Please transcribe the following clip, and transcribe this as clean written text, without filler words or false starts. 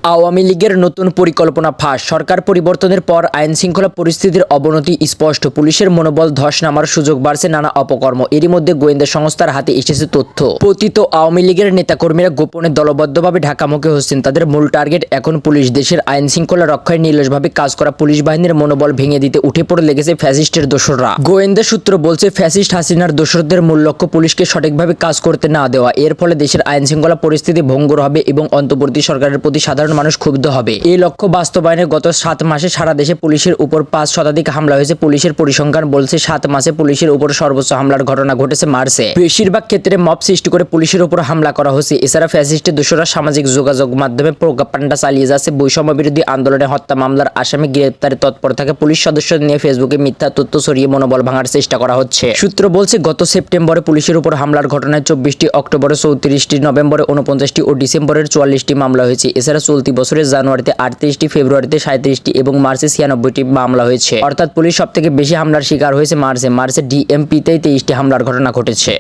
আওয়ামী লীগের নতুন পরিকল্পনা ফাঁস। সরকার পরিবর্তনের পর আইন শৃঙ্খলা পরিস্থিতির অবনতি স্পষ্ট। পুলিশের মনোবল ধস নামার সুযোগ বাড়ছে নানা অপকর্ম। এরই মধ্যে গোয়েন্দা সংস্থার হাতে এসেছে তথ্য। পতিত আওয়ামী লীগের নেতাকর্মীরা গোপনে দলবদ্ধভাবে ঢাকামুখী হচ্ছেন। তাদের মূল টার্গেট এখন পুলিশ। দেশের আইন শৃঙ্খলা রক্ষায় নিরলসভাবে কাজ করা পুলিশ বাহিনীর মনোবল ভেঙে দিতে উঠে পড়ে লেগেছে ফ্যাসিস্টের দোসররা। গোয়েন্দা সূত্র বলছে, ফ্যাসিস্ট হাসিনার দোসরদের মূল লক্ষ্য পুলিশকে সঠিকভাবে কাজ করতে না দেওয়া। এর ফলে দেশের আইন শৃঙ্খলা পরিস্থিতি ভঙ্গুর হবে এবং অন্তর্বর্তী সরকারের প্রতি সাধারণ মানুষ ক্ষুব্ধ হবে। এই লক্ষ্য বাস্তবায়নে গত 7 মাসে সারা দেশে পুলিশের উপর 5 শতাধিক হামলা হয়েছে। পুলিশের পরিসংখ্যান বলছে 7 মাসে পুলিশের উপর সর্বোচ্চ হামলার ঘটনা ঘটেছে মার্চে। বেশিরভাগ ক্ষেত্রে মব সৃষ্টি করে পুলিশের উপর হামলা করা হয়েছে। এছাড়া ফ্যাসিস্টের দোসররা সামাজিক যোগাযোগ মাধ্যমে প্রোপাগান্ডা চালিয়ে যাচ্ছে। বৈষম্য বিরোধী আন্দোলনে হত্যা মামলার আসামি গ্রেপ্তারে তৎপর থাকে পুলিশ সদস্যদের নিয়ে ফেসবুকে মিথ্যা তথ্য ছড়িয়ে মনোবল ভাঙার চেষ্টা করা হচ্ছে। সূত্র বলছে, গত সেপ্টেম্বরে পুলিশের উপর হামলার ঘটনায় 24টি, অক্টোবরে 34টি, নভেম্বরে 49টি ও ডিসেম্বরের 44টি মামলা হয়েছে। এছাড়া চলতি বছরের জানুয়ারিতে 38টি, ফেব্রুয়ারিতে 37টি এবং মার্চে 96টি মামলা হয়েছে। অর্থাৎ পুলিশ সবথেকে বেশি হামলার শিকার হয়েছে মার্চে। ডিএমপিতেই 23টি হামলার ঘটনা ঘটেছে।